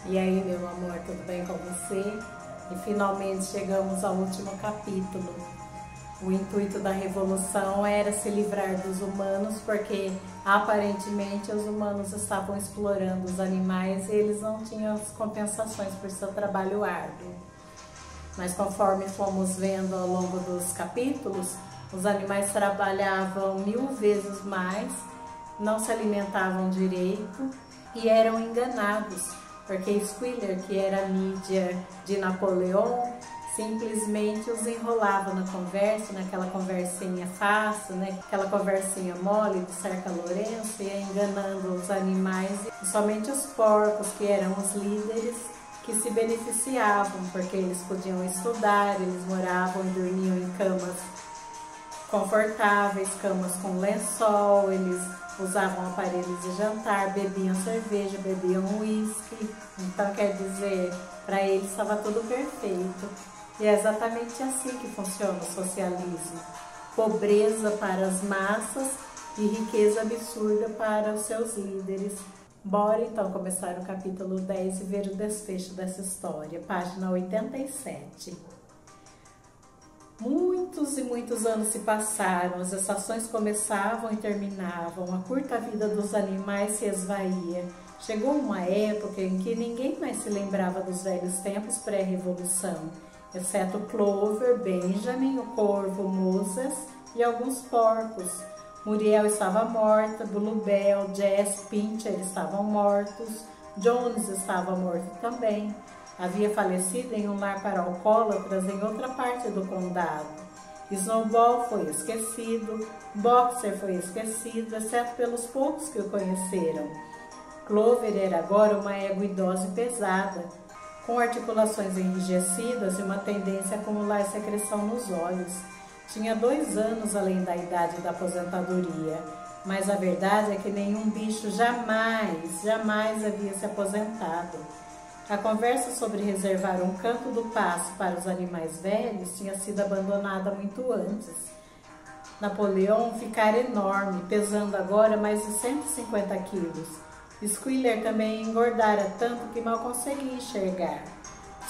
E aí, meu amor, tudo bem com você? E finalmente chegamos ao último capítulo. O intuito da revolução era se livrar dos humanos, porque aparentemente os humanos estavam explorando os animais e eles não tinham as compensações por seu trabalho árduo. Mas conforme fomos vendo ao longo dos capítulos, os animais trabalhavam 1000 vezes mais, não se alimentavam direito e eram enganados, porque Squealer, que era a mídia de Napoleão, simplesmente os enrolava na conversa, naquela conversinha fácil, né? Aquela conversinha mole de Cerca Lourenço, ia enganando os animais, e somente os porcos, que eram os líderes, que se beneficiavam, porque eles podiam estudar, eles moravam e dormiam em camas confortáveis, camas com lençol, eles usavam aparelhos de jantar, bebiam cerveja, bebiam uísque. Então, quer dizer, para eles estava tudo perfeito. E é exatamente assim que funciona o socialismo. Pobreza para as massas e riqueza absurda para os seus líderes. Bora então começar o capítulo 10 e ver o desfecho dessa história, página 87. Muitos e muitos anos se passaram, as estações começavam e terminavam, a curta vida dos animais se esvaía. Chegou uma época em que ninguém mais se lembrava dos velhos tempos pré-revolução, exceto Clover, Benjamin, o corvo, Moses e alguns porcos. Muriel estava morta, Bluebell, Jess, Pincher estavam mortos, Jones estava morto também. Havia falecido em um lar para alcoólatras em outra parte do condado. Snowball foi esquecido, Boxer foi esquecido, exceto pelos poucos que o conheceram. Clover era agora uma égua idosa e pesada, com articulações enrijecidas e uma tendência a acumular secreção nos olhos. Tinha 2 anos além da idade da aposentadoria, mas a verdade é que nenhum bicho jamais havia se aposentado. A conversa sobre reservar um canto do pasto para os animais velhos tinha sido abandonada muito antes. Napoleão ficara enorme, pesando agora mais de 150 quilos. Squealer também engordara tanto que mal conseguia enxergar.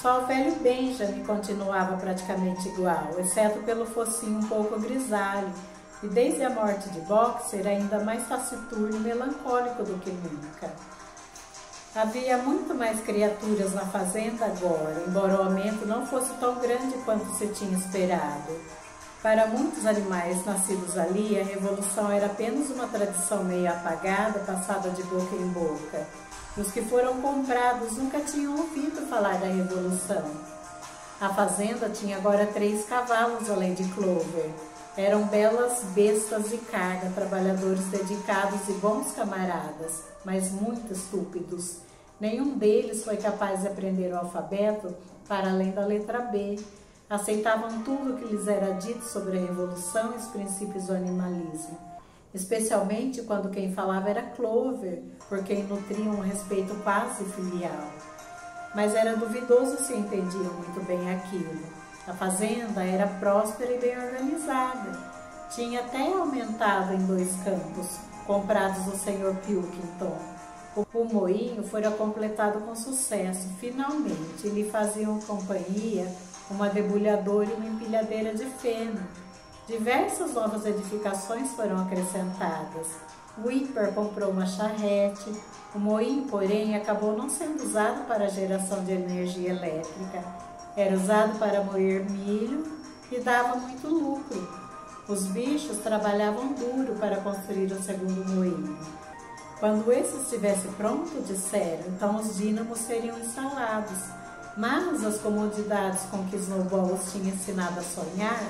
Só o velho Benjamin continuava praticamente igual, exceto pelo focinho um pouco grisalho, e desde a morte de Boxer ainda mais taciturno e melancólico do que nunca. Havia muito mais criaturas na fazenda agora, embora o aumento não fosse tão grande quanto se tinha esperado. Para muitos animais nascidos ali, a revolução era apenas uma tradição meio apagada, passada de boca em boca. Os que foram comprados nunca tinham ouvido falar da revolução. A fazenda tinha agora 3 cavalos além de Clover. Eram belas bestas de carga, trabalhadores dedicados e bons camaradas, mas muito estúpidos. Nenhum deles foi capaz de aprender o alfabeto para além da letra B. Aceitavam tudo o que lhes era dito sobre a revolução e os princípios do animalismo. Especialmente quando quem falava era Clover, por quem nutriam um respeito quase filial. Mas era duvidoso se entendiam muito bem aquilo. A fazenda era próspera e bem organizada. Tinha até aumentado em 2 campos, comprados do Sr. Pilkington. O moinho fora completado com sucesso. Finalmente, lhe faziam companhia uma debulhadora e uma empilhadeira de feno. Diversas novas edificações foram acrescentadas. Whipper comprou uma charrete. O moinho, porém, acabou não sendo usado para a geração de energia elétrica. Era usado para moer milho e dava muito lucro. Os bichos trabalhavam duro para construir o segundo moinho. Quando esse estivesse pronto, disseram, então os dínamos seriam instalados. Mas as comodidades com que Snowball os tinha ensinado a sonhar,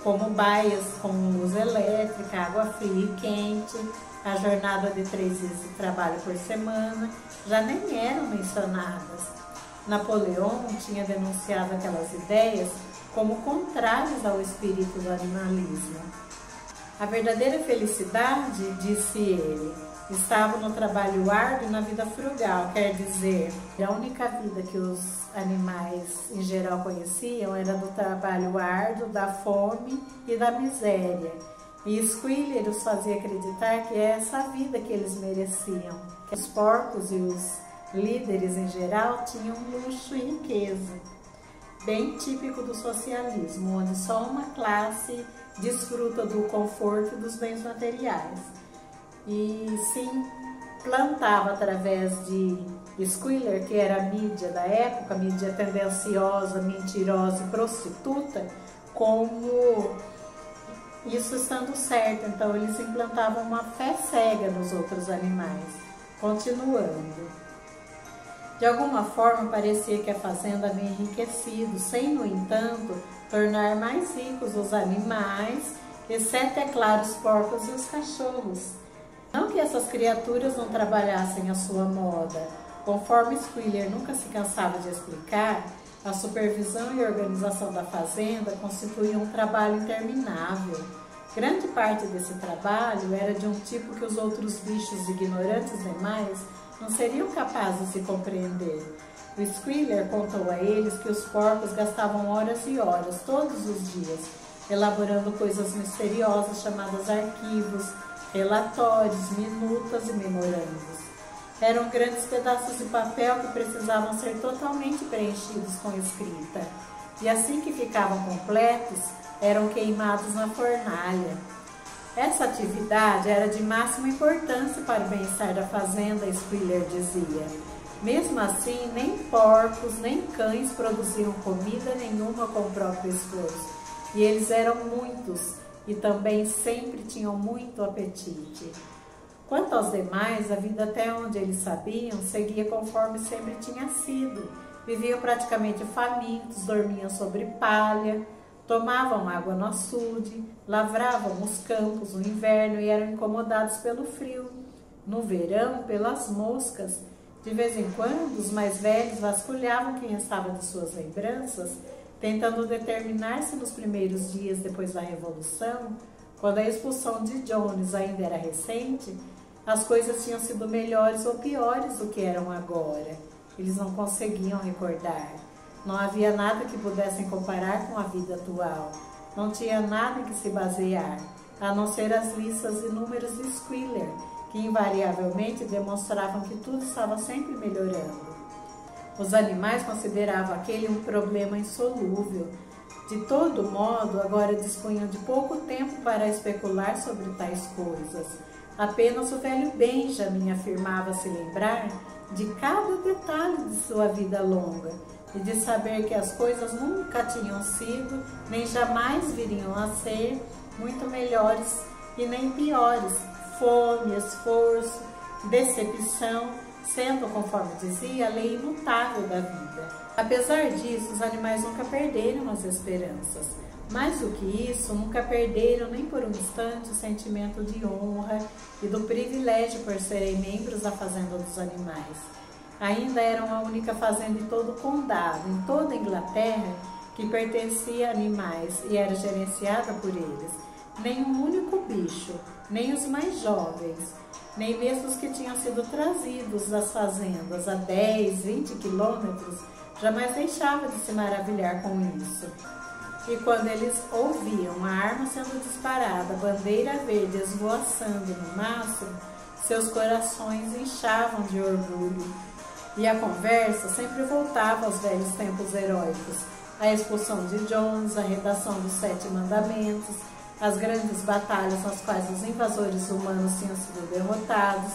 como baias com luz elétrica, água fria e quente, a jornada de 3 dias de trabalho por semana, já nem eram mencionadas. Napoleão tinha denunciado aquelas ideias como contrárias ao espírito do animalismo. A verdadeira felicidade, disse ele, estava no trabalho árduo e na vida frugal, quer dizer, a única vida que os animais em geral conheciam era do trabalho árduo, da fome e da miséria. E Squealer os fazia acreditar que é essa vida que eles mereciam. Os porcos e os líderes em geral tinham luxo e riqueza, bem típico do socialismo, onde só uma classe desfruta do conforto e dos bens materiais. E sim, plantava através de Squiller, que era a mídia da época, mídia tendenciosa, mentirosa e prostituta, como isso estando certo. Então eles implantavam uma fé cega nos outros animais. Continuando, de alguma forma parecia que a fazenda havia enriquecido, sem, no entanto, tornar mais ricos os animais, exceto, é claro, os porcos e os cachorros. Não que essas criaturas não trabalhassem à sua moda. Conforme Squiller nunca se cansava de explicar, a supervisão e organização da fazenda constituíam um trabalho interminável. Grande parte desse trabalho era de um tipo que os outros bichos ignorantes demais não seriam capazes de compreender. O Squiller contou a eles que os porcos gastavam horas e horas, todos os dias, elaborando coisas misteriosas chamadas arquivos, relatórios, minutas e memorandos. Eram grandes pedaços de papel que precisavam ser totalmente preenchidos com escrita, e assim que ficavam completos, eram queimados na fornalha. Essa atividade era de máxima importância para o bem-estar da fazenda, Squiller dizia. Mesmo assim, nem porcos nem cães produziam comida nenhuma com o próprio esforço, e eles eram muitos e também sempre tinham muito apetite. Quanto aos demais, a vida, até onde eles sabiam, seguia conforme sempre tinha sido. Viviam praticamente famintos, dormiam sobre palha, tomavam água no açude, lavravam os campos no inverno e eram incomodados pelo frio. No verão, pelas moscas. De vez em quando, os mais velhos vasculhavam quem restava de suas lembranças, tentando determinar se nos primeiros dias depois da Revolução, quando a expulsão de Jones ainda era recente, as coisas tinham sido melhores ou piores do que eram agora. Eles não conseguiam recordar. Não havia nada que pudessem comparar com a vida atual. Não tinha nada em que se basear, a não ser as listas e números de Squiller, que invariavelmente demonstravam que tudo estava sempre melhorando. Os animais consideravam aquele um problema insolúvel. De todo modo, agora dispunham de pouco tempo para especular sobre tais coisas. Apenas o velho Benjamin afirmava se lembrar de cada detalhe de sua vida longa e de saber que as coisas nunca tinham sido, nem jamais viriam a ser, muito melhores e nem piores. Fome, esforço, decepção, sendo, conforme dizia, a lei imutável da vida. Apesar disso, os animais nunca perderam as esperanças. Mais do que isso, nunca perderam nem por um instante o sentimento de honra e do privilégio por serem membros da fazenda dos animais. Ainda eram a única fazenda em todo o condado, em toda a Inglaterra, que pertencia a animais e era gerenciada por eles. Nem um único bicho, nem os mais jovens, nem mesmo os que tinham sido trazidos das fazendas a 10, 20 quilômetros, jamais deixava de se maravilhar com isso. E quando eles ouviam a arma sendo disparada, a bandeira verde esvoaçando no mastro, seus corações inchavam de orgulho. E a conversa sempre voltava aos velhos tempos heróicos, a expulsão de Jones, a redação dos 7 mandamentos, as grandes batalhas nas quais os invasores humanos tinham sido derrotados.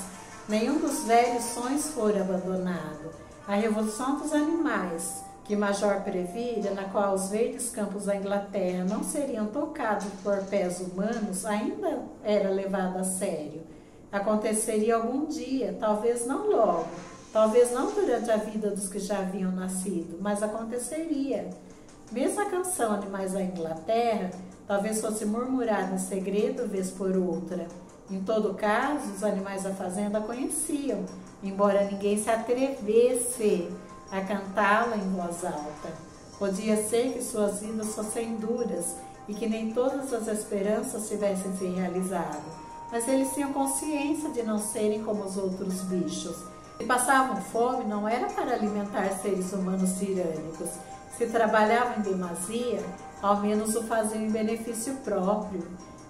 Nenhum dos velhos sonhos fora abandonado. A revolução dos animais, que Major previra, na qual os verdes campos da Inglaterra não seriam tocados por pés humanos, ainda era levada a sério. Aconteceria algum dia, talvez não logo, talvez não durante a vida dos que já haviam nascido, mas aconteceria. Mesmo a canção Animais da Inglaterra talvez fosse murmurada em segredo vez por outra. Em todo caso, os animais da fazenda a conheciam, embora ninguém se atrevesse a cantá-la em voz alta. Podia ser que suas vidas fossem duras e que nem todas as esperanças tivessem se realizado, mas eles tinham consciência de não serem como os outros bichos. Se passavam fome, não era para alimentar seres humanos tirânicos. Se trabalhavam em demasia, ao menos o faziam em benefício próprio.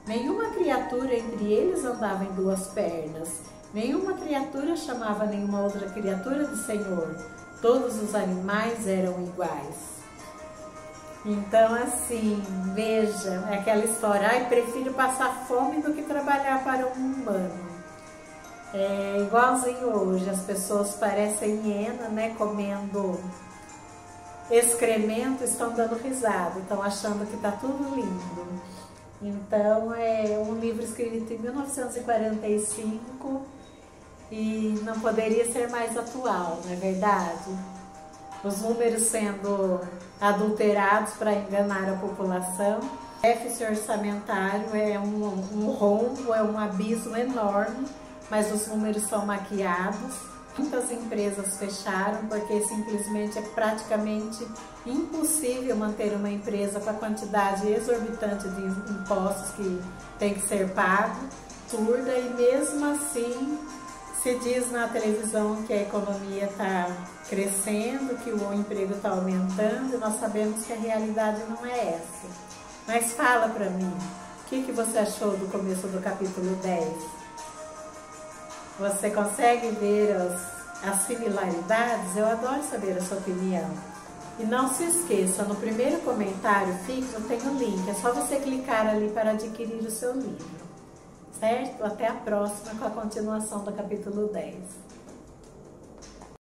Nenhuma criatura entre eles andava em 2 pernas. Nenhuma criatura chamava nenhuma outra criatura de Senhor. Todos os animais eram iguais. Então, assim, veja, é aquela história, ai, prefiro passar fome do que trabalhar para um humano. É igualzinho hoje, as pessoas parecem hiena, né, comendo excremento, estão dando risada, estão achando que está tudo lindo. Então, é um livro escrito em 1945 e não poderia ser mais atual, não é verdade? Os números sendo adulterados para enganar a população. O déficit orçamentário é um rombo, é um abismo enorme, mas os números são maquiados. Muitas empresas fecharam porque simplesmente é praticamente impossível manter uma empresa com a quantidade exorbitante de impostos que tem que ser pago, surda, e mesmo assim se diz na televisão que a economia está crescendo, que o emprego está aumentando, e nós sabemos que a realidade não é essa. Mas fala para mim, o que você achou do começo do capítulo 10? Você consegue ver as similaridades? Eu adoro saber a sua opinião. E não se esqueça, no primeiro comentário fixo tem o link, é só você clicar ali para adquirir o seu livro. Certo? Até a próxima com a continuação do capítulo 10.